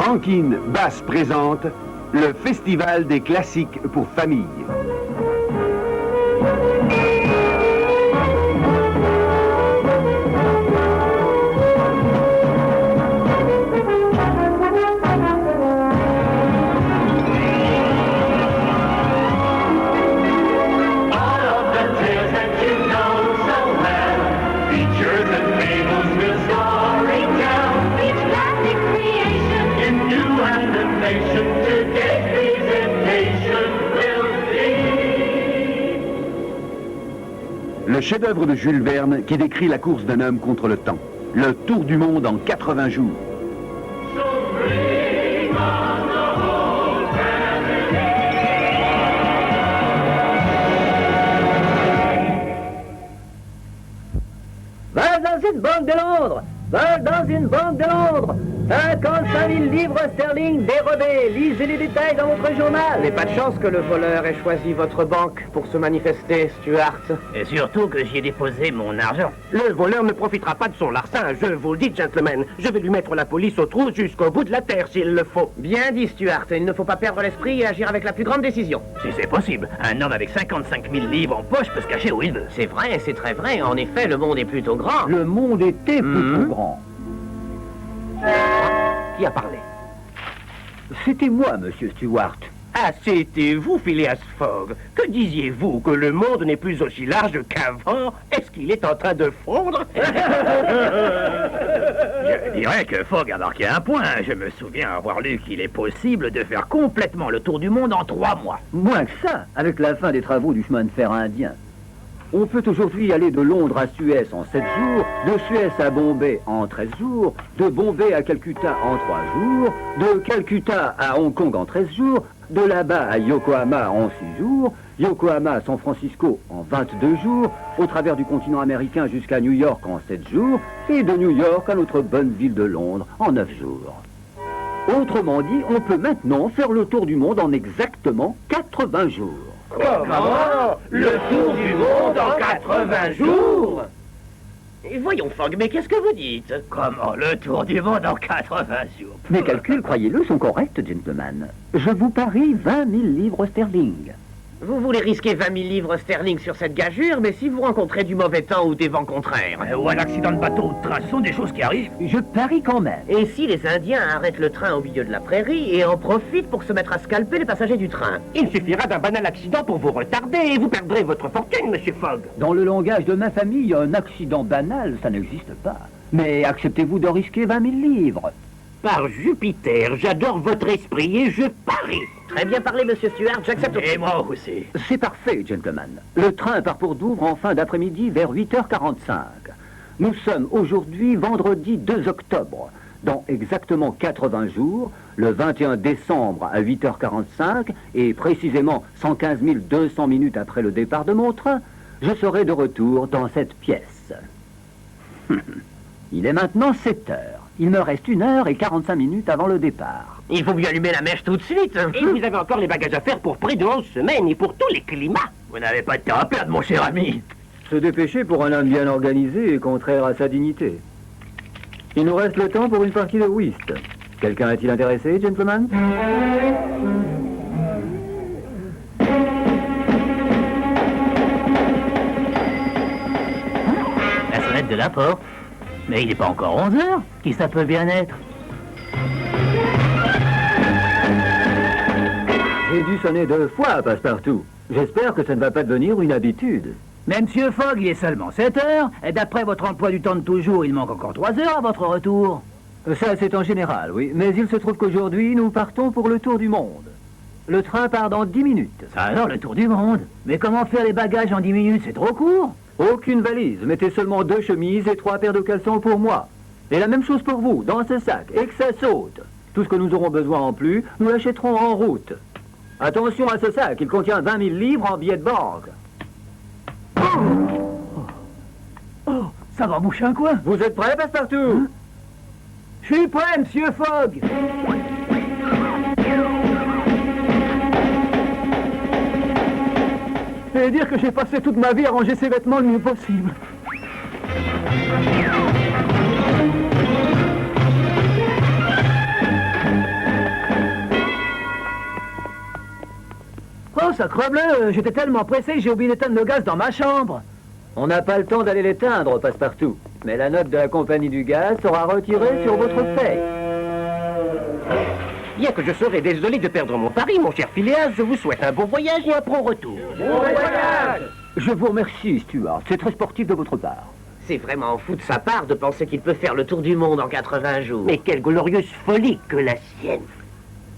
Rankin Bass présente le Festival des classiques pour famille. Le chef-d'œuvre de Jules Verne qui décrit la course d'un homme contre le temps. Le tour du monde en 80 jours. Va dans une banque de Londres! Va dans une banque de Londres! 55 000 livres sterling dérobés. Lisez les détails dans votre journal. Il n'est pas de chance que le voleur ait choisi votre banque pour se manifester, Stuart. Et surtout que j'y ai déposé mon argent. Le voleur ne profitera pas de son larcin, je vous le dis, gentlemen. Je vais lui mettre la police au trou jusqu'au bout de la terre s'il le faut. Bien dit, Stuart. Il ne faut pas perdre l'esprit et agir avec la plus grande décision. Si c'est possible, un homme avec 55 000 livres en poche peut se cacher où il veut. C'est vrai, c'est très vrai. En effet, le monde est plutôt grand. Le monde était plutôt grand. Qui a parlé? C'était moi, monsieur Stewart. Ah, c'était vous, Phileas Fogg. Que disiez-vous? Que le monde n'est plus aussi large qu'avant? Est-ce qu'il est en train de fondre? Je dirais que Fogg a marqué un point. Je me souviens avoir lu qu'il est possible de faire complètement le tour du monde en 3 mois. Moins que ça, avec la fin des travaux du chemin de fer indien. On peut aujourd'hui aller de Londres à Suez en 7 jours, de Suez à Bombay en 13 jours, de Bombay à Calcutta en 3 jours, de Calcutta à Hong Kong en 13 jours, de là-bas à Yokohama en 6 jours, Yokohama à San Francisco en 22 jours, au travers du continent américain jusqu'à New York en 7 jours, et de New York à notre bonne ville de Londres en 9 jours. Autrement dit, on peut maintenant faire le tour du monde en exactement 80 jours. Comment? Le tour du monde en 80 jours? Et voyons, Fogg, mais qu'est-ce que vous dites? Comment le tour du monde en 80 jours? Mes calculs, croyez-le, sont corrects, gentlemen. Je vous parie 20 000 livres sterling. Vous voulez risquer 20 000 livres sterling sur cette gageure, mais si vous rencontrez du mauvais temps ou des vents contraires... Ou un accident de bateau ou de train, ce sont des choses qui arrivent. Je parie quand même. Et si les Indiens arrêtent le train au milieu de la prairie et en profitent pour se mettre à scalper les passagers du train? Il suffira d'un banal accident pour vous retarder et vous perdrez votre fortune, monsieur Fogg. Dans le langage de ma famille, un accident banal, ça n'existe pas. Mais acceptez-vous de risquer 20 000 livres? Par Jupiter, j'adore votre esprit et je parie. Très bien parlé, monsieur Stuart, j'accepte. Et moi aussi. C'est parfait, gentlemen. Le train part pour Douvres en fin d'après-midi vers 8h45. Nous sommes aujourd'hui vendredi 2 octobre. Dans exactement 80 jours, le 21 décembre à 8h45, et précisément 115 200 minutes après le départ de mon train, je serai de retour dans cette pièce. Il est maintenant 7 heures. Il me reste 1 heure et 45 minutes avant le départ. Il faut mieux allumer la mèche tout de suite. Et vous avez encore les bagages à faire pour près de 11 semaines et pour tous les climats. Vous n'avez pas de temps à perdre, mon cher ami. Se dépêcher pour un homme bien organisé est contraire à sa dignité. Il nous reste le temps pour une partie de whist. Quelqu'un est-il intéressé, gentlemen? La sonnette de la porte. Mais il n'est pas encore 11 heures. Qui ça peut bien être? J'ai dû sonner 2 fois, Passepartout. J'espère que ça ne va pas devenir une habitude. Mais monsieur Fogg, il est seulement 7 heures. Et d'après votre emploi du temps de toujours, il manque encore 3 heures à votre retour. Ça, c'est en général, oui. Mais il se trouve qu'aujourd'hui, nous partons pour le tour du monde. Le train part dans 10 minutes. Ça alors, le tour du monde? Mais comment faire les bagages en 10 minutes? C'est trop court. Aucune valise. Mettez seulement 2 chemises et 3 paires de caleçons pour moi. Et la même chose pour vous, dans ce sac, et que ça saute. Tout ce que nous aurons besoin en plus, nous l'achèterons en route. Attention à ce sac, il contient 20 000 livres en billets de banque. Oh, ça va boucher un coin. Vous êtes prêts, Passepartout? Je suis prêt, monsieur Fogg. Et dire que j'ai passé toute ma vie à ranger ses vêtements le mieux possible. sacrebleu, j'étais tellement pressé que j'ai oublié d'éteindre le gaz dans ma chambre. On n'a pas le temps d'aller l'éteindre, Passepartout. Mais la note de la compagnie du gaz sera retirée sur votre paye. Bien que je serais désolé de perdre mon pari, mon cher Phileas, je vous souhaite un bon voyage et un prompt retour. Bon voyage! Je vous remercie, Stuart. C'est très sportif de votre part. C'est vraiment fou de sa part de penser qu'il peut faire le tour du monde en 80 jours. Mais quelle glorieuse folie que la sienne.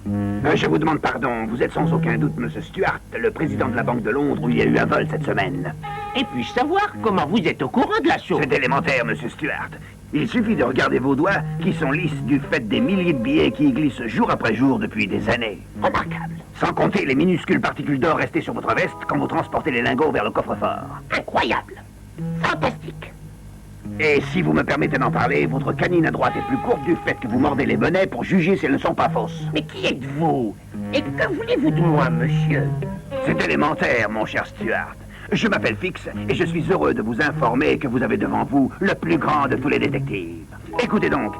Je vous demande pardon, vous êtes sans aucun doute Monsieur Stuart, le président de la Banque de Londres où il y a eu un vol cette semaine. Et puis-je savoir comment vous êtes au courant de la chose? C'est élémentaire, Monsieur Stuart. Il suffit de regarder vos doigts qui sont lisses du fait des milliers de billets qui y glissent jour après jour depuis des années. Remarquable. Sans compter les minuscules particules d'or restées sur votre veste quand vous transportez les lingots vers le coffre-fort. Incroyable. Fantastique. Et si vous me permettez d'en parler, votre canine à droite est plus courte du fait que vous mordez les monnaies pour juger si elles ne sont pas fausses. Mais qui êtes-vous? Et que voulez-vous de moi, monsieur? C'est élémentaire, mon cher Stuart. Je m'appelle Fix et je suis heureux de vous informer que vous avez devant vous le plus grand de tous les détectives. Écoutez donc,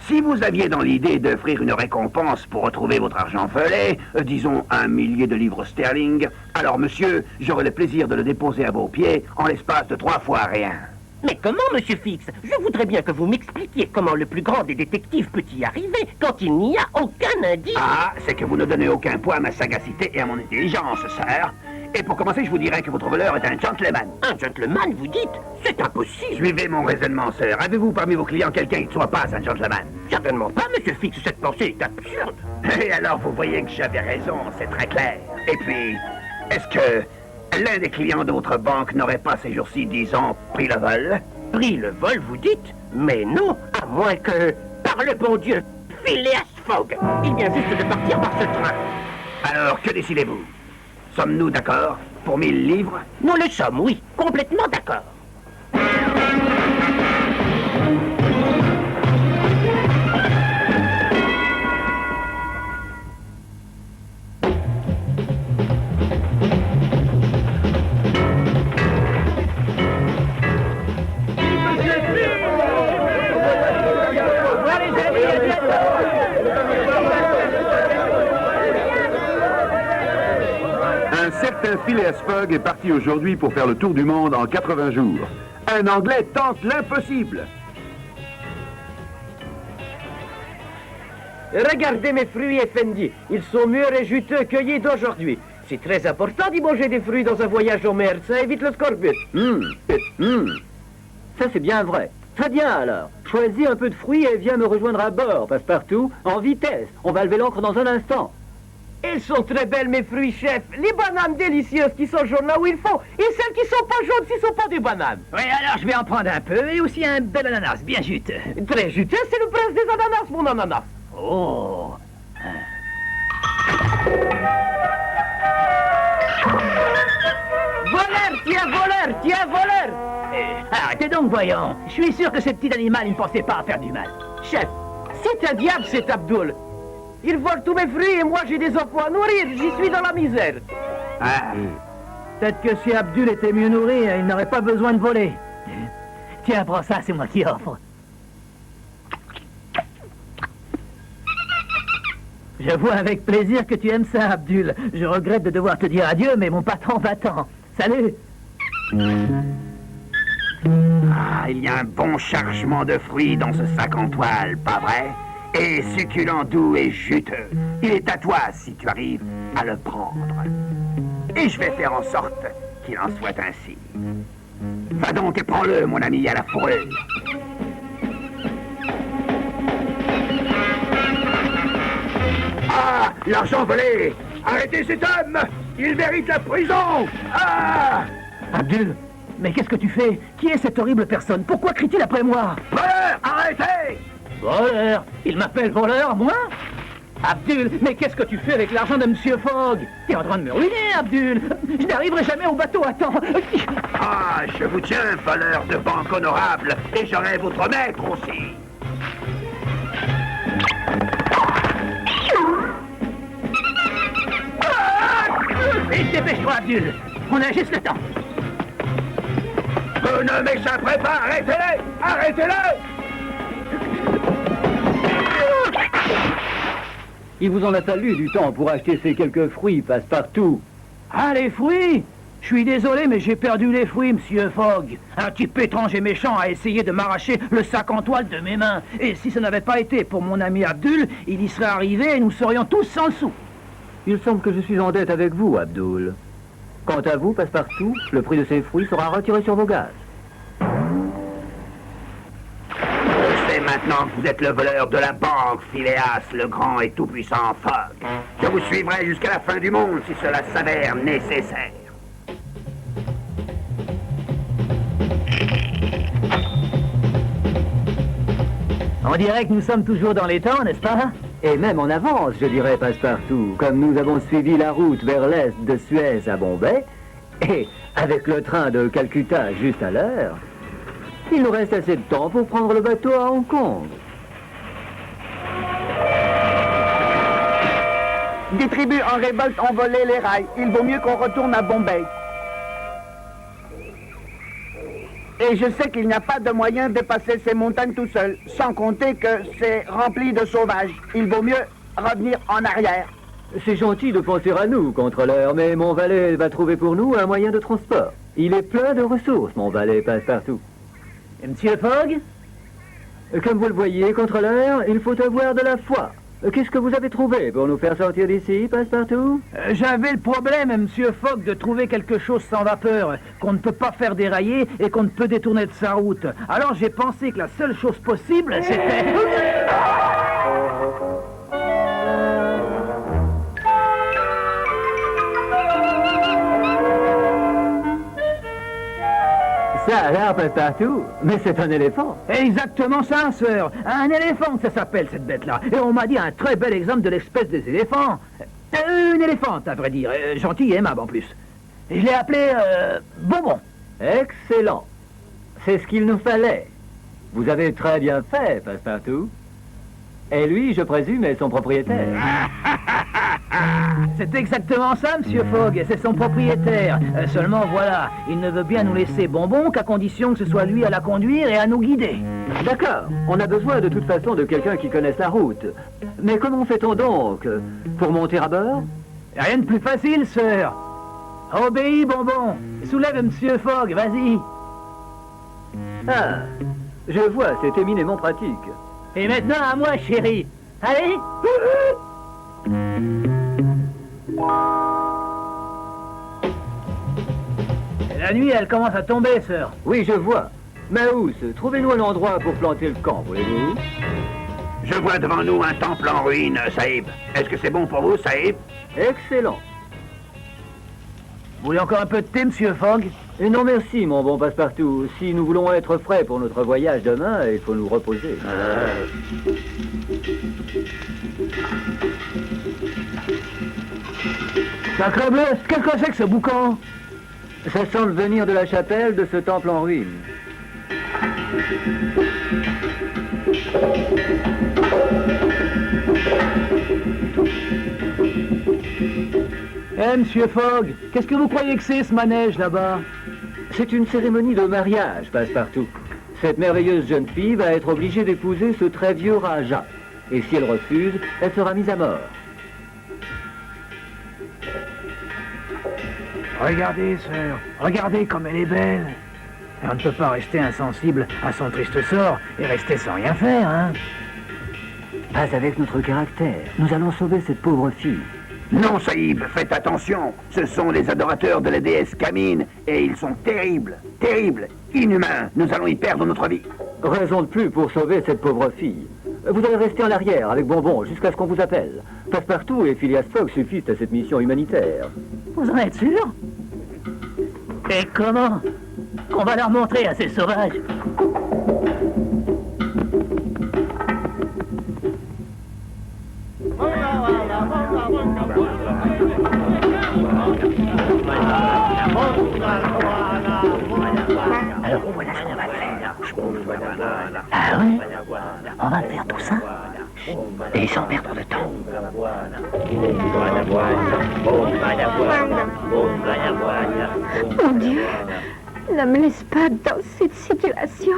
si vous aviez dans l'idée d'offrir une récompense pour retrouver votre argent volé, disons 1 millier de livres sterling, alors monsieur, j'aurai le plaisir de le déposer à vos pieds en l'espace de 3 fois rien. Mais comment, monsieur Fix? Je voudrais bien que vous m'expliquiez comment le plus grand des détectives peut y arriver quand il n'y a aucun indice. Ah, c'est que vous ne donnez aucun poids à ma sagacité et à mon intelligence, sœur. Et pour commencer, je vous dirais que votre voleur est un gentleman. Un gentleman, vous dites? C'est impossible. Suivez mon raisonnement, sœur. Avez-vous parmi vos clients quelqu'un qui ne soit pas un gentleman? Certainement pas, monsieur Fix. Cette pensée est absurde. Et alors, vous voyez que j'avais raison, c'est très clair. Et puis, est-ce que l'un des clients de votre banque n'aurait pas ces jours-ci, disons, pris le vol? Pris le vol, vous dites? Mais non, à moins que, par le bon Dieu, Phileas Fogg, il vient juste de partir par ce train. Alors, que décidez-vous? Sommes-nous d'accord pour 1000 livres? Nous le sommes, oui, complètement d'accord. Un certain Phileas Fogg est parti aujourd'hui pour faire le tour du monde en 80 jours. Un Anglais tente l'impossible. Regardez mes fruits effendus. Ils sont mûrs et juteux cueillis d'aujourd'hui. C'est très important d'y manger des fruits dans un voyage au mer. Ça évite le scorbut. Ça, c'est bien vrai. Très bien, alors. Choisis un peu de fruits et viens me rejoindre à bord, Passepartout, en vitesse. On va lever l'ancre dans un instant. Ils sont très belles, mes fruits, chef. Les bananes délicieuses qui sont jaunes là où il faut. Et celles qui sont pas jaunes, ce ne sont pas des bananes. Oui, alors je vais en prendre un peu et aussi un bel ananas, bien juteux. Très juteux, c'est le prince des ananas, mon ananas. Oh. Voleur, tiens, voleur. Arrêtez donc, voyons. Je suis sûr que ce petit animal, il ne pensait pas à faire du mal. Chef, c'est un diable, cet Abdul. Il vole tous mes fruits et moi j'ai des enfants à nourrir. J'y suis dans la misère. Peut-être que si Abdul était mieux nourri, il n'aurait pas besoin de voler. Tiens, prends ça, c'est moi qui offre. Je vois avec plaisir que tu aimes ça, Abdul. Je regrette de devoir te dire adieu, mais mon patron m'attend. Salut! Ah, il y a un bon chargement de fruits dans ce sac en toile, pas vrai? Et succulent, doux et juteux. Il est à toi si tu arrives à le prendre. Et je vais faire en sorte qu'il en soit ainsi. Va donc et prends-le, mon ami, à la fourrure. Ah, l'argent volé! Arrêtez cet homme! Il mérite la prison! Ah! Abdul, mais qu'est-ce que tu fais? Qui est cette horrible personne? Pourquoi crie-t-il après moi? Voleur, arrêtez! Voleur? Il m'appelle voleur, moi? Abdul, mais qu'est-ce que tu fais avec l'argent de Monsieur Fogg? T'es en train de me ruiner, Abdul! Je n'arriverai jamais au bateau à temps! Ah, je vous tiens, voleur de banque honorable, et j'aurai votre maître aussi. Vite, dépêche-toi, Abdul! On a juste le temps! Vous ne m'échapperez pas, arrêtez-le! Arrêtez-le! Il vous en a fallu du temps pour acheter ces quelques fruits, Passepartout. Ah, les fruits? Je suis désolé, mais j'ai perdu les fruits, monsieur Fogg. Un type étrange et méchant a essayé de m'arracher le sac en toile de mes mains. Et si ça n'avait pas été pour mon ami Abdul, il y serait arrivé et nous serions tous sans sous. Il semble que je suis en dette avec vous, Abdul. Quant à vous, Passepartout, le prix de ces fruits sera retiré sur vos gages. Je sais maintenant que vous êtes le voleur de la banque, Phileas, le grand et tout-puissant Fogg. Je vous suivrai jusqu'à la fin du monde si cela s'avère nécessaire. On dirait que nous sommes toujours dans les temps, n'est-ce pas? Et même en avance, je dirais, Passepartout, comme nous avons suivi la route vers l'est de Suez à Bombay, et avec le train de Calcutta juste à l'heure, il nous reste assez de temps pour prendre le bateau à Hong Kong. Des tribus en révolte ont volé les rails. Il vaut mieux qu'on retourne à Bombay. Et je sais qu'il n'y a pas de moyen de passer ces montagnes tout seul, sans compter que c'est rempli de sauvages. Il vaut mieux revenir en arrière. C'est gentil de penser à nous, contrôleur, mais mon valet va trouver pour nous un moyen de transport. Il est plein de ressources, mon valet Passepartout. Et monsieur Fogg? Comme vous le voyez, contrôleur, il faut avoir de la foi. Qu'est-ce que vous avez trouvé pour nous faire sortir d'ici, Passepartout? J'avais le problème, monsieur Fogg, de trouver quelque chose sans vapeur, qu'on ne peut pas faire dérailler et qu'on ne peut détourner de sa route. Alors j'ai pensé que la seule chose possible, c'était... Ça alors, Passepartout, mais c'est un éléphant. Exactement ça, sœur. Un éléphant, ça s'appelle, cette bête-là. Et on m'a dit un très bel exemple de l'espèce des éléphants. Une éléphante, à vrai dire. Gentille et aimable, en plus. Et je l'ai appelé Bonbon. Excellent. C'est ce qu'il nous fallait. Vous avez très bien fait, Passepartout. Et lui, je présume, est son propriétaire. C'est exactement ça, monsieur Fogg. C'est son propriétaire. Seulement, voilà, il ne veut bien nous laisser Bonbon qu'à condition que ce soit lui à la conduire et à nous guider. D'accord. On a besoin de toute façon de quelqu'un qui connaisse la route. Mais comment fait-on donc pour monter à bord? Rien de plus facile, sœur. Obéis, Bonbon. Soulève monsieur Fogg, vas-y. Ah, je vois, c'est éminemment pratique. Et maintenant à moi, chérie. Allez. La nuit, elle commence à tomber, sœur. Oui, je vois. Maous, trouvez-nous un endroit pour planter le camp, voulez-vous? Je vois devant nous un temple en ruine, Saïb. Est-ce que c'est bon pour vous, Saïb? Excellent. Vous voulez encore un peu de thé, monsieur Fogg? Et non merci, mon bon Passepartout. Si nous voulons être frais pour notre voyage demain, il faut nous reposer. Sacrebleu, qu'est-ce que c'est que ce boucan? Ça semble venir de la chapelle de ce temple en ruine. Monsieur Fogg, qu'est-ce que vous croyez que c'est, ce manège, là-bas? C'est une cérémonie de mariage, Passepartout. Cette merveilleuse jeune fille va être obligée d'épouser ce très vieux Raja. Et si elle refuse, elle sera mise à mort. Regardez, sœur, regardez comme elle est belle. Et on ne peut pas rester insensible à son triste sort et rester sans rien faire, hein? Pas avec notre caractère. Nous allons sauver cette pauvre fille. Non, Saïb, faites attention. Ce sont les adorateurs de la déesse Kamine, et ils sont terribles, terribles, inhumains. Nous allons y perdre notre vie. Raison de plus pour sauver cette pauvre fille. Vous allez rester en arrière avec Bonbon jusqu'à ce qu'on vous appelle. Passepartout et Phileas Fogg suffisent à cette mission humanitaire. Vous en êtes sûr? Et comment? On va leur montrer à ces sauvages. Alors voilà ce qu'on va faire. Ah oui? On va faire tout ça et sans perdre de temps. Mon Dieu, ne me laisse pas dans cette situation.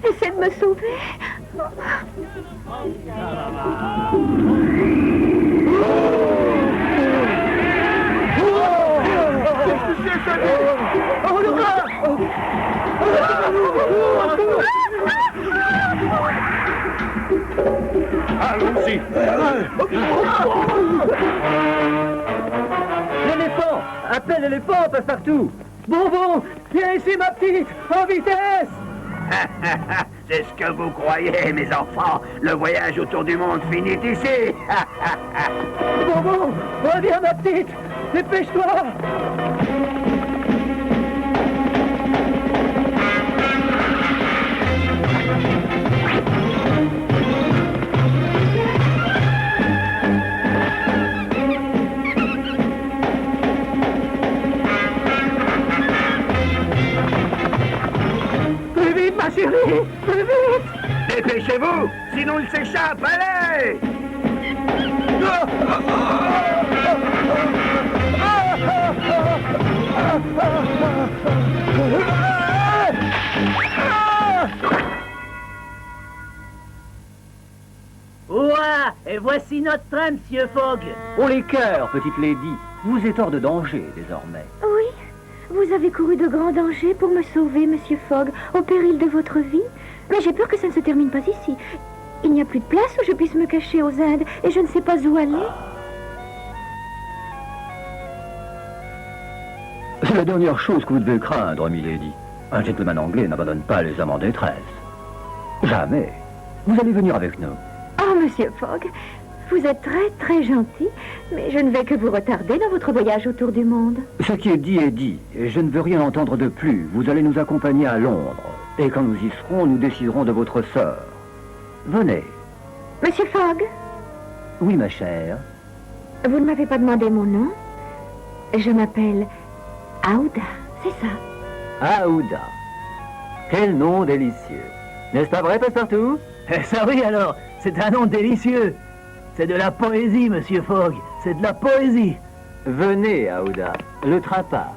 Essaie de me sauver. Allons-y. L'éléphant! Appelle l'éléphant, Passepartout! Bonbon, viens ici, ma petite, en vitesse! C'est ce que vous croyez, mes enfants. Le voyage autour du monde finit ici. Bonbon, reviens, ma petite, dépêche-toi! Plus vite, ma chérie, plus vite! Dépêchez-vous, sinon il s'échappe. Allez! Ouah, et voici notre train, Monsieur Fogg. Oh les cœurs, petite lady, vous êtes hors de danger désormais. Oui, vous avez couru de grands dangers pour me sauver, Monsieur Fogg, au péril de votre vie. Mais j'ai peur que ça ne se termine pas ici. Il n'y a plus de place où je puisse me cacher aux Indes et je ne sais pas où aller. C'est la dernière chose que vous devez craindre, milady. Un gentleman anglais n'abandonne pas les hommes en détresse. Jamais. Vous allez venir avec nous. Oh, Monsieur Fogg, vous êtes très, très gentil, mais je ne vais que vous retarder dans votre voyage autour du monde. Ce qui est dit est dit, et je ne veux rien entendre de plus. Vous allez nous accompagner à Londres. Et quand nous y serons, nous déciderons de votre sort. Venez. Monsieur Fogg, Oui, ma chère. vous ne m'avez pas demandé mon nom. Je m'appelle Aouda, c'est ça. Aouda. Quel nom délicieux. N'est-ce pas vrai, Passepartout? Eh, ça oui alors, c'est un nom délicieux. C'est de la poésie, Monsieur Fogg, c'est de la poésie. Venez, Aouda. Le train part.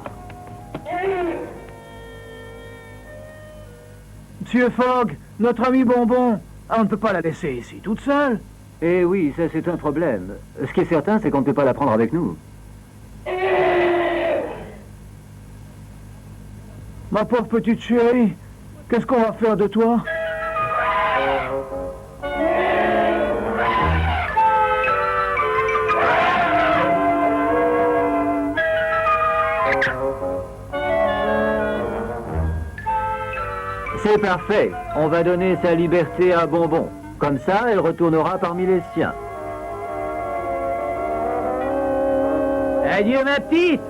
Monsieur Fogg, notre ami Bonbon, on ne peut pas la laisser ici toute seule. Eh oui, ça c'est un problème. Ce qui est certain, c'est qu'on ne peut pas la prendre avec nous. Ma pauvre petite chérie, qu'est-ce qu'on va faire de toi? C'est parfait. On va donner sa liberté à Bonbon. Comme ça, elle retournera parmi les siens. Adieu, ma petite,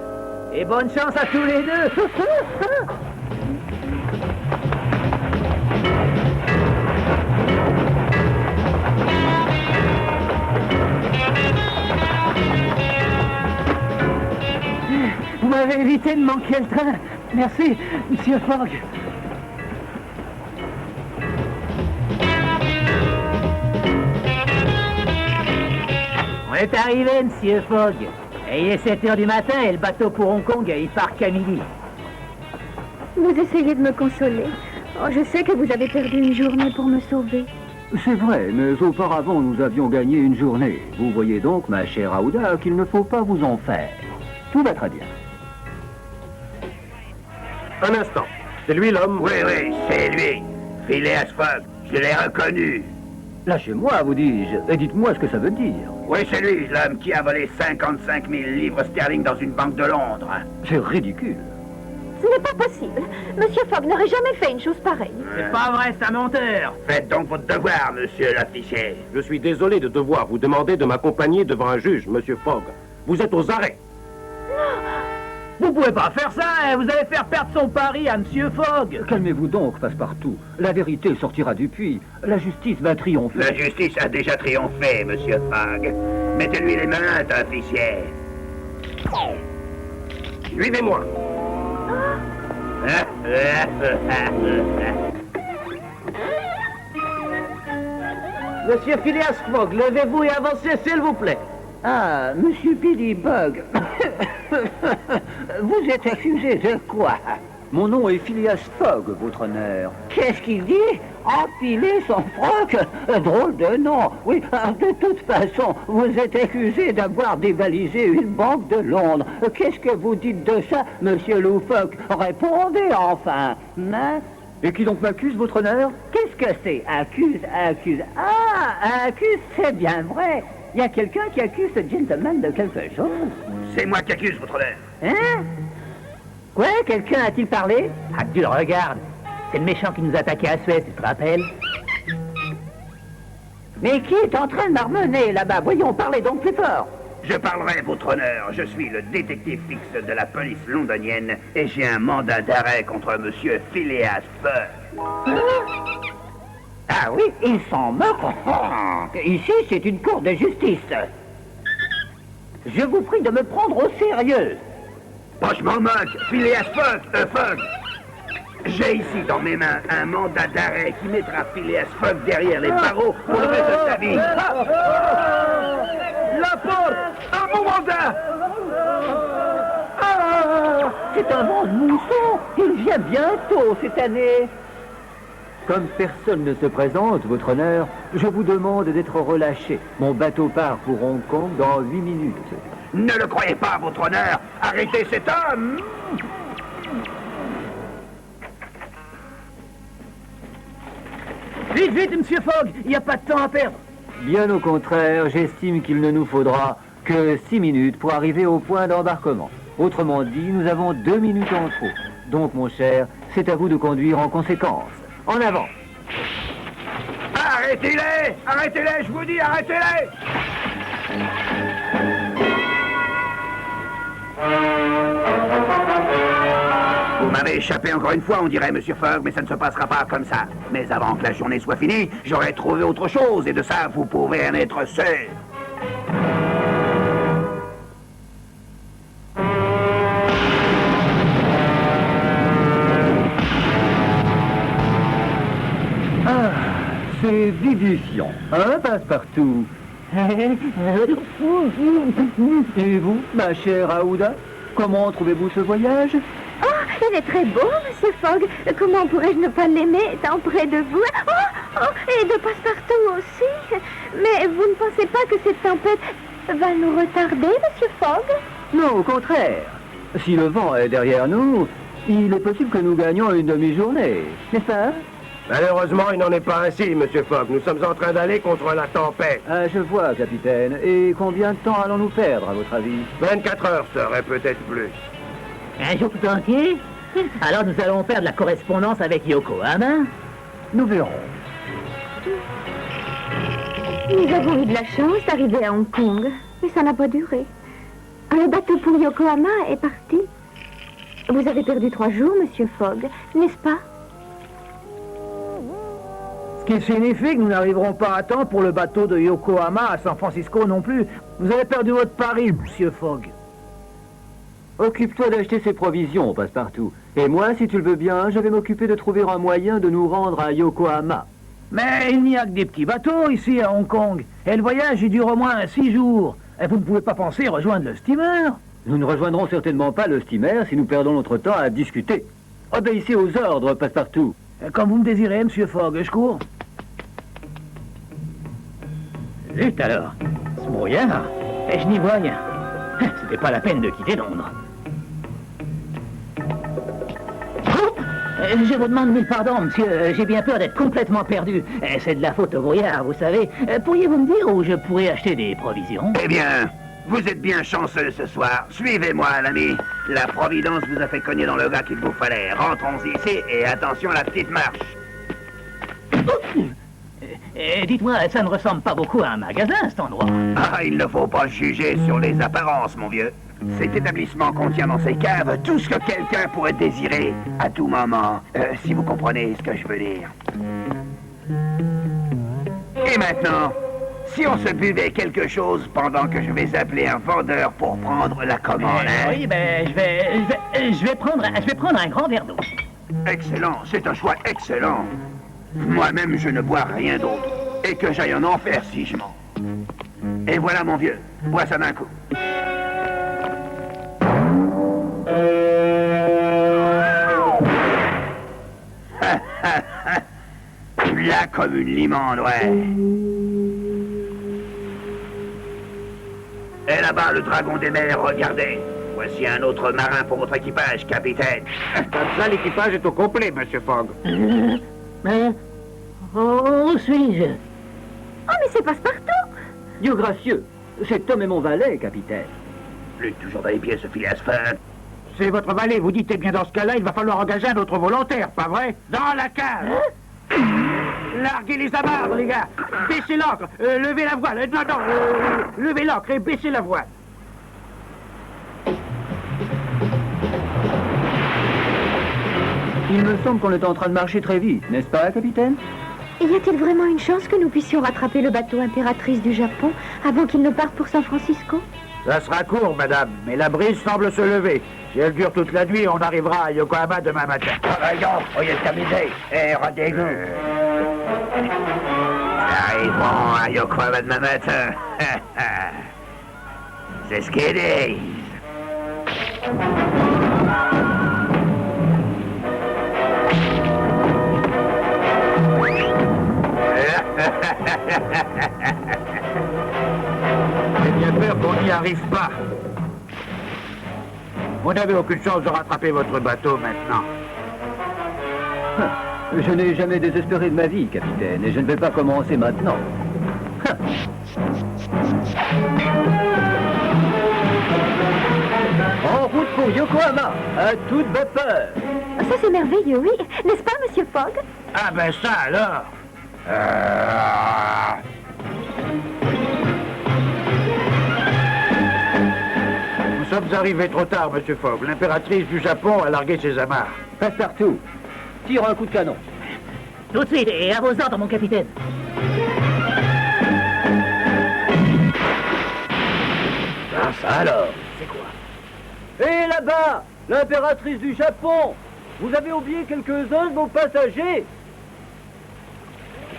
et bonne chance à tous les deux. Vous m'avez évité de manquer le train. Merci, Monsieur Fogg. On est arrivé, Monsieur Fogg. Et il est 7 heures du matin et le bateau pour Hong Kong, il part qu'à midi. Vous essayez de me consoler. Oh, je sais que vous avez perdu une journée pour me sauver. C'est vrai, mais auparavant, nous avions gagné une journée. Vous voyez donc, ma chère Aouda, qu'il ne faut pas vous en faire. Tout va très bien. Un instant. C'est lui l'homme? Oui, oui, c'est lui. Phileas Fogg, je l'ai reconnu. Lâchez-moi, vous dis-je, et dites-moi ce que ça veut dire. Oui, c'est lui, l'homme qui a volé 55 000 livres sterling dans une banque de Londres. C'est ridicule. Ce n'est pas possible. Monsieur Fogg n'aurait jamais fait une chose pareille. C'est pas vrai, c'est un menteur. Faites donc votre devoir, monsieur l'officier. Je suis désolé de devoir vous demander de m'accompagner devant un juge, Monsieur Fogg. Vous êtes aux arrêts. Vous pouvez pas faire ça, hein. Vous allez faire perdre son pari à Monsieur Fogg. Calmez-vous donc, Passepartout. La vérité sortira du puits. La justice va triompher. La justice a déjà triomphé, monsieur Fogg. Mettez-lui les mains, officier. Suivez-moi. Monsieur Phileas Fogg, levez-vous et avancez, s'il vous plaît. Ah, monsieur Billy Bug, vous êtes accusé de quoi? Mon nom est Phileas Fogg, votre honneur. Qu'est-ce qu'il dit? Empiler son froc? Drôle de nom. Oui, de toute façon, vous êtes accusé d'avoir dévalisé une banque de Londres. Qu'est-ce que vous dites de ça, monsieur Loufoque? Répondez enfin. Hein? Et qui donc m'accuse, votre honneur? Qu'est-ce que c'est? Accuse. Ah, accuse, c'est bien vrai. Il y a quelqu'un qui accuse ce gentleman de quelque chose. C'est moi qui accuse, votre honneur. Hein? Quoi? Quelqu'un a-t-il parlé? Abdul, regarde. C'est le méchant qui nous attaquait à Suez, tu te rappelles? Mais qui est en train de marmonner là-bas? Voyons, parlez donc plus fort. Je parlerai, votre honneur. Je suis le détective fixe de la police londonienne et j'ai un mandat d'arrêt contre monsieur Phileas Fogg. Ah oui, ils s'en moquent. Ici, c'est une cour de justice. Je vous prie de me prendre au sérieux. Pas je m'en moque. Phileas Fogg, Fogg. J'ai ici dans mes mains un mandat d'arrêt qui mettra Phileas Fogg derrière les barreaux pour le reste de sa vie. La porte! Un bon mandat! C'est un vent de mousson. Il vient bientôt cette année. Comme personne ne se présente, votre honneur, je vous demande d'être relâché. Mon bateau part pour Hong Kong dans 8 minutes. Ne le croyez pas, votre honneur. Arrêtez cet homme! Vite, vite, monsieur Fogg, il n'y a pas de temps à perdre. Bien au contraire, j'estime qu'il ne nous faudra que 6 minutes pour arriver au point d'embarquement. Autrement dit, nous avons 2 minutes en trop. Donc, mon cher, c'est à vous de conduire en conséquence. En avant! Arrêtez-les! Arrêtez-les, je vous dis, arrêtez-les! Vous m'avez échappé encore une fois, on dirait, monsieur Fogg, mais ça ne se passera pas comme ça. Mais avant que la journée soit finie, j'aurai trouvé autre chose, et de ça, vous pouvez en être sûr. Ah, c'est vivifiant, hein, Passepartout? Et vous, ma chère Aouda, comment trouvez-vous ce voyage? Oh, il est très beau, monsieur Fogg. Comment pourrais-je ne pas l'aimer tant près de vous? Oh, et de Passepartout aussi. Mais vous ne pensez pas que cette tempête va nous retarder, monsieur Fogg? Non, au contraire. Si le vent est derrière nous, il est possible que nous gagnions une demi-journée, n'est-ce pas? Malheureusement, il n'en est pas ainsi, monsieur Fogg. Nous sommes en train d'aller contre la tempête. Ah, je vois, capitaine. Et combien de temps allons-nous perdre, à votre avis? 24 heures serait peut-être plus. Un jour tout entier? Alors nous allons faire de la correspondance avec Yokohama? Nous verrons. Nous avons eu de la chance d'arriver à Hong Kong, mais ça n'a pas duré. Le bateau pour Yokohama est parti. Vous avez perdu 3 jours, monsieur Fogg, n'est-ce pas? Ce qui signifie que nous n'arriverons pas à temps pour le bateau de Yokohama à San Francisco non plus. Vous avez perdu votre pari, monsieur Fogg. Occupe-toi d'acheter ces provisions, Passepartout. Et moi, si tu le veux bien, je vais m'occuper de trouver un moyen de nous rendre à Yokohama. Mais il n'y a que des petits bateaux ici à Hong Kong. Et le voyage, il dure au moins 6 jours. Et vous ne pouvez pas penser rejoindre le steamer. Nous ne rejoindrons certainement pas le steamer si nous perdons notre temps à discuter. Obéissez aux ordres, Passepartout. Comme vous me désirez, monsieur Fogg, je cours. Zut alors, ce brouillard, et je n'y vois rien. C'était pas la peine de quitter Londres. Je vous demande mille pardons, monsieur. J'ai bien peur d'être complètement perdu. C'est de la faute au brouillard, vous savez. Pourriez-vous me dire où je pourrais acheter des provisions? Eh bien, vous êtes bien chanceux ce soir. Suivez-moi, l'ami. La Providence vous a fait cogner dans le gars qu'il vous fallait. Rentrons ici et attention à la petite marche. Dites-moi, ça ne ressemble pas beaucoup à un magasin, cet endroit. Ah, il ne faut pas juger sur les apparences, mon vieux. Cet établissement contient dans ses caves tout ce que quelqu'un pourrait désirer à tout moment, si vous comprenez ce que je veux dire. Et maintenant, si on se buvait quelque chose pendant que je vais appeler un vendeur pour prendre la commande, hein? Oui, ben, je vais prendre un grand verre d'eau. Excellent, c'est un choix excellent. Moi-même, je ne bois rien d'autre. Et que j'aille en enfer si je mens. Et voilà, mon vieux, bois ça d'un coup. Là comme une limande, ouais. Et là-bas, le dragon des mers, regardez. Voici un autre marin pour votre équipage, capitaine. Comme ça, l'équipage est au complet, Monsieur Fogg. Mais... Où suis-je? Oh, mais c'est Passepartout! Dieu gracieux, cet homme est mon valet, capitaine. Plus toujours dans les pieds, ce Phileas Fogg. C'est votre valet, vous dites, eh bien dans ce cas-là, il va falloir engager un autre volontaire, pas vrai? Dans la cave! Larguez les amarres, les gars! Baissez l'ancre! Levez la voile! Levez l'ancre et baissez la voile! Il me semble qu'on est en train de marcher très vite, n'est-ce pas, capitaine? Y a-t-il vraiment une chance que nous puissions rattraper le bateau impératrice du Japon avant qu'il ne parte pour San Francisco? Ça sera court, madame, mais la brise semble se lever. Si elle dure toute la nuit, on arrivera à Yokohama demain matin. Travaillons, au lieu de terminer. Et rendez-vous. Arrivons à Yokohama demain matin. C'est ce qu'ils disent. J'ai bien peur qu'on n'y arrive pas. Vous n'avez aucune chance de rattraper votre bateau maintenant. Je n'ai jamais désespéré de ma vie, capitaine, et je ne vais pas commencer maintenant. En route pour Yokohama, à toute vapeur. Ça, c'est merveilleux, oui. N'est-ce pas, Monsieur Fogg? Ah ben ça alors. Nous sommes arrivés trop tard, Monsieur Fogg. L'impératrice du Japon a largué ses amarres. Passepartout, tire un coup de canon. Tout de suite, et à vos ordres, mon capitaine. Ça alors. Et là-bas, l'impératrice du Japon, vous avez oublié quelques-uns de vos passagers?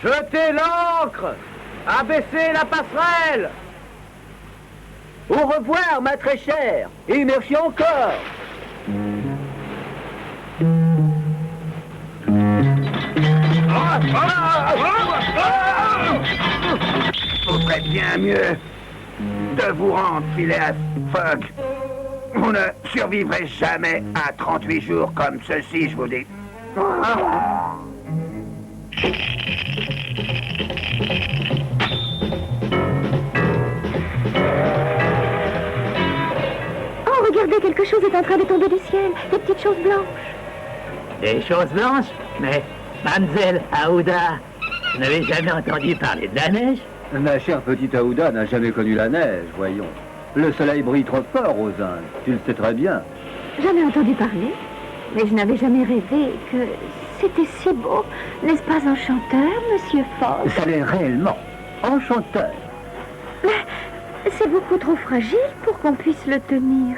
Jetez l'ancre! Abaissez la passerelle! Au revoir, ma très chère, et merci encore. Vous ferez bien mieux de vous rendre, Phileas Fogg. Vous ne survivrez jamais à 38 jours comme ceci, je vous dis. Oh, regardez, quelque chose est en train de tomber du ciel. Des petites choses blanches. Des choses blanches? Mais, mademoiselle Aouda, vous n'avez jamais entendu parler de la neige? Ma chère petite Aouda n'a jamais connu la neige, voyons. Le soleil brille trop fort aux Indes, tu le sais très bien. J'en ai entendu parler, mais je n'avais jamais rêvé que c'était si beau. N'est-ce pas enchanteur, Monsieur Fogg? Ça l'est réellement enchanteur. Mais c'est beaucoup trop fragile pour qu'on puisse le tenir.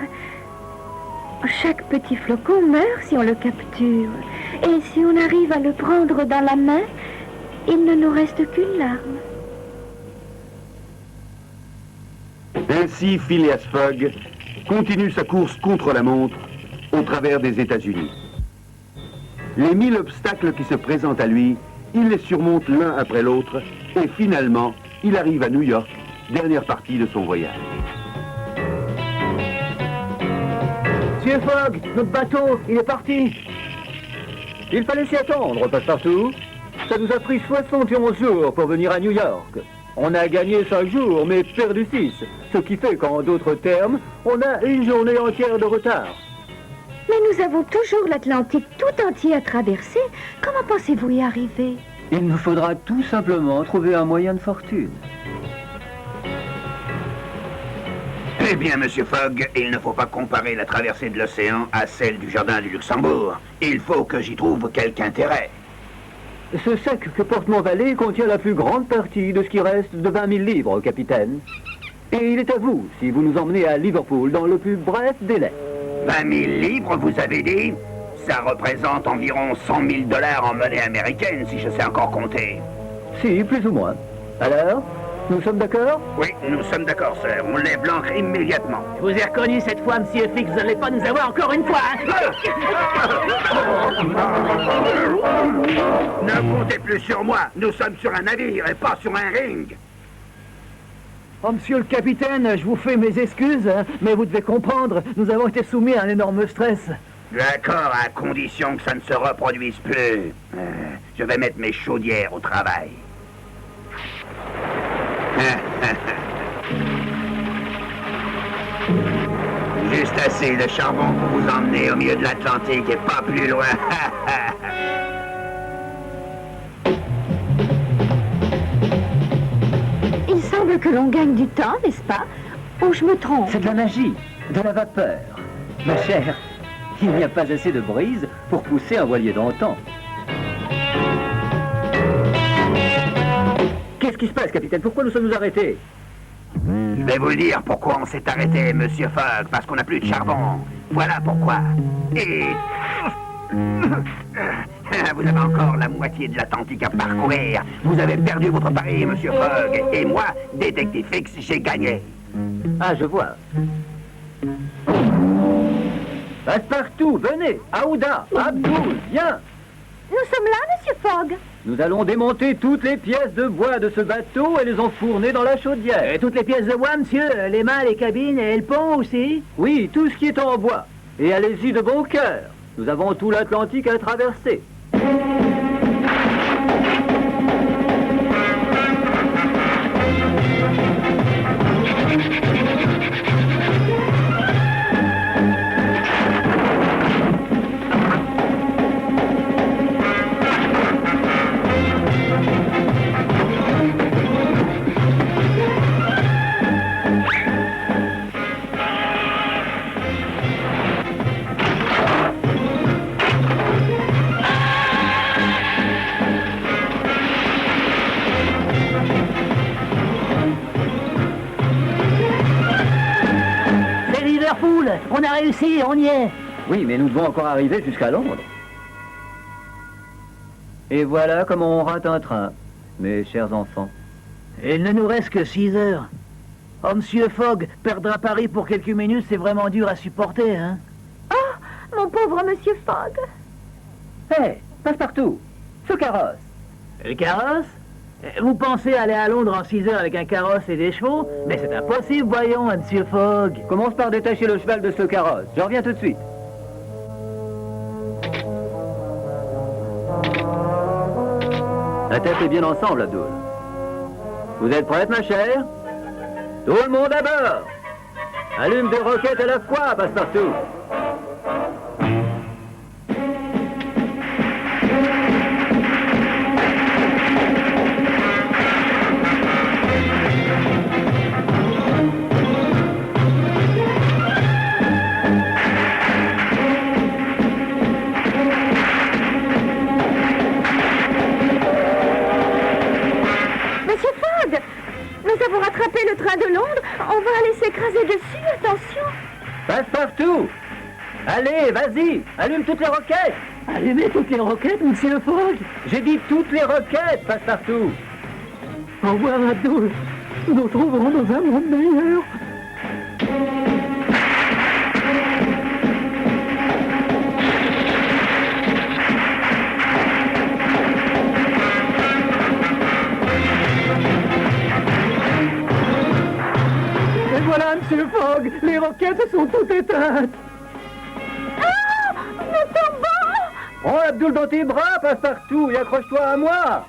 Chaque petit flocon meurt si on le capture. Et si on arrive à le prendre dans la main, il ne nous reste qu'une larme. Ainsi, Phileas Fogg continue sa course contre la montre au travers des États-Unis. Les 1000 obstacles qui se présentent à lui, il les surmonte l'un après l'autre et finalement, il arrive à New York, dernière partie de son voyage. Monsieur Fogg, notre bateau, il est parti. Il fallait s'y attendre, Passepartout. Ça nous a pris 71 jours pour venir à New York. On a gagné 5 jours, mais perdu 6. Ce qui fait qu'en d'autres termes, on a une journée entière de retard. Mais nous avons toujours l'Atlantique tout entier à traverser. Comment pensez-vous y arriver? Il nous faudra tout simplement trouver un moyen de fortune. Eh bien, Monsieur Fogg, il ne faut pas comparer la traversée de l'océan à celle du jardin du Luxembourg. Il faut que j'y trouve quelque intérêt. Ce sac que porte mon valet contient la plus grande partie de ce qui reste de 20 000 livres, capitaine. Et il est à vous, si vous nous emmenez à Liverpool dans le plus bref délai. 20 000 livres, vous avez dit? Ça représente environ 100 000 $ en monnaie américaine, si je sais encore compter. Si, plus ou moins. Alors, Nous sommes d'accord? Oui, nous sommes d'accord, sir. On lève l'ancre immédiatement. Je vous ai reconnu cette fois, monsieur Fix. Vous n'allez pas nous avoir encore une fois, hein? Ne comptez plus sur moi. Nous sommes sur un navire et pas sur un ring. Oh, monsieur le capitaine, je vous fais mes excuses, hein, mais vous devez comprendre, nous avons été soumis à un énorme stress. D'accord, à condition que ça ne se reproduise plus. Je vais mettre mes chaudières au travail. Juste assez de charbon pour vous emmener au milieu de l'Atlantique et pas plus loin. Il semble que l'on gagne du temps, n'est-ce pas? Ou je me trompe? C'est de la magie, de la vapeur. Ma chère, il n'y a pas assez de brise pour pousser un voilier d'antan. Qu'est-ce qui se passe, capitaine? Pourquoi nous sommes arrêtés? Je vais vous dire pourquoi on s'est arrêté, Monsieur Fogg, parce qu'on n'a plus de charbon. Voilà pourquoi. Et... Vous avez encore la moitié de l'Atlantique à parcourir. Vous avez perdu votre pari, Monsieur Fogg. Et moi, détective Fix, j'ai gagné. Ah, je vois. Passe-partout, venez. Aouda, Abdul, viens. Nous sommes là, monsieur Fogg. Nous allons démonter toutes les pièces de bois de ce bateau et les enfourner dans la chaudière. Et toutes les pièces de bois, monsieur? Les mâts, les cabines et le pont aussi? Oui, tout ce qui est en bois. Et allez-y de bon cœur. Nous avons tout l'Atlantique à traverser. On a réussi, on y est. Oui, mais nous devons encore arriver jusqu'à Londres. Et voilà comment on rate un train, mes chers enfants. Il ne nous reste que 6 heures. Oh, monsieur Fogg, perdre à Paris pour quelques minutes, c'est vraiment dur à supporter, hein? Oh, mon pauvre monsieur Fogg. Hé, passe-partout. Ce carrosse. Le carrosse? Vous pensez aller à Londres en 6 heures avec un carrosse et des chevaux? Mais c'est impossible, voyons, monsieur Fogg. Commence par détacher le cheval de ce carrosse. Je reviens tout de suite. La tête est bien ensemble, Abdul. Vous êtes prête, ma chère? Tout le monde à bord! Allume 2 roquettes à la fois, passe-partout. Nous avons rattrapé le train de Londres. On va aller s'écraser dessus, attention. Passe-partout. Allez, vas-y, allume toutes les roquettes. Allumez toutes les roquettes, monsieur Fogg. J'ai dit toutes les roquettes, passe-partout. Au revoir, Abdul. Nous nous retrouverons dans un monde meilleur. Voilà, monsieur Fogg, les roquettes sont toutes éteintes. Ah, nous tombons. Prends Abdul dans tes bras, passe-partout, et accroche-toi à moi.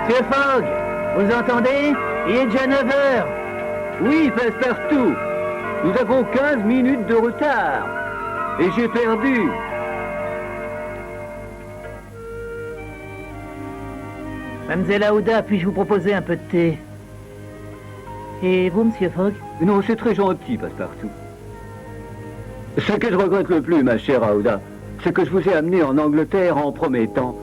Monsieur Fogg, vous entendez? Il est déjà 9 heures. Oui, passe-partout. Nous avons 15 minutes de retard. Et j'ai perdu. Mademoiselle Aouda, puis-je vous proposer un peu de thé? Et vous, monsieur Fogg? Non, c'est très gentil, passe-partout. Ce que je regrette le plus, ma chère Aouda, c'est que je vous ai amené en Angleterre en promettant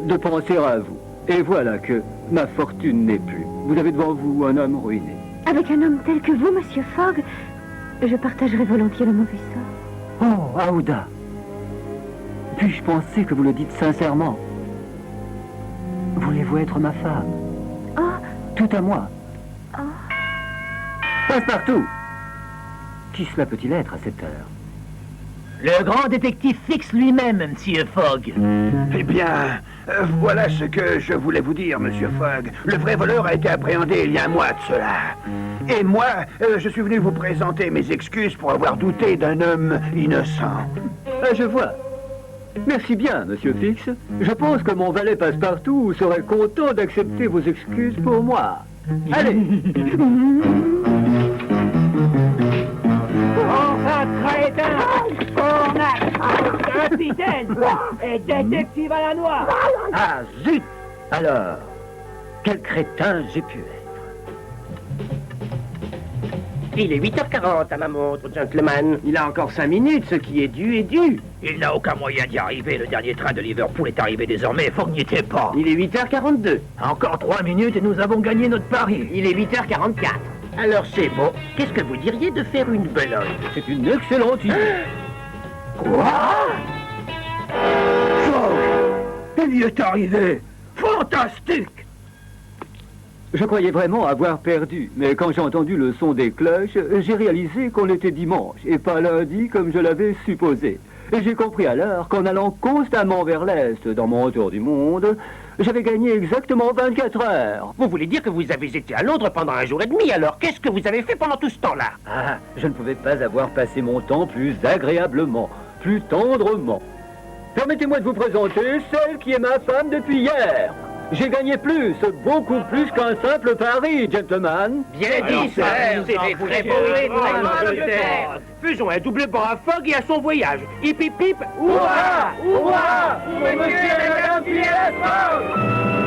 de penser à vous. Et voilà que ma fortune n'est plus. Vous avez devant vous un homme ruiné. Avec un homme tel que vous, monsieur Fogg, je partagerai volontiers le mauvais sort. Oh, Aouda. Puis-je penser que vous le dites sincèrement? Voulez-vous être ma femme? Oh, Tout à moi. oh. Passe-partout. Qui cela peut-il être à cette heure? Le grand détective Fix lui-même, Monsieur Fogg. Eh bien, voilà ce que je voulais vous dire, Monsieur Fogg. Le vrai voleur a été appréhendé il y a un mois de cela. Et moi, je suis venu vous présenter mes excuses pour avoir douté d'un homme innocent. Je vois. Merci bien, Monsieur Fix. Je pense que mon valet Passe-Partout serait content d'accepter vos excuses pour moi. Allez. Enfin, crétin! Cornac! Capitaine! Et détective à la noire! Ah, zut! Alors, quel crétin j'ai pu être. Il est 8h40 à ma montre, gentleman. Il a encore 5 minutes, ce qui est dû est dû. Il n'a aucun moyen d'y arriver. Le dernier train de Liverpool est arrivé désormais. Fogg n'y était pas. Il est 8h42. Encore 3 minutes et nous avons gagné notre pari. Il est 8h44. Alors c'est bon. Qu'est-ce que vous diriez de faire une belote? C'est une excellente idée. Quoi? Fogg! Il y est arrivé. Fantastique! Je croyais vraiment avoir perdu, mais quand j'ai entendu le son des cloches, j'ai réalisé qu'on était dimanche et pas lundi comme je l'avais supposé. Et j'ai compris alors qu'en allant constamment vers l'est dans mon tour du monde, j'avais gagné exactement 24 heures. Vous voulez dire que vous avez été à Londres pendant 1 jour et demi, alors qu'est-ce que vous avez fait pendant tout ce temps-là? Ah, je ne pouvais pas avoir passé mon temps plus agréablement, plus tendrement. Permettez-moi de vous présenter celle qui est ma femme depuis hier. J'ai gagné plus, beaucoup plus qu'un simple pari, gentleman. Bien dit, sir. C'est des très beaux Angleterre. Faisons un double bord à Fogg et à son voyage. Hip hip hip, hurrah! Hurrah! Monsieur et Madame Phileas Fogg!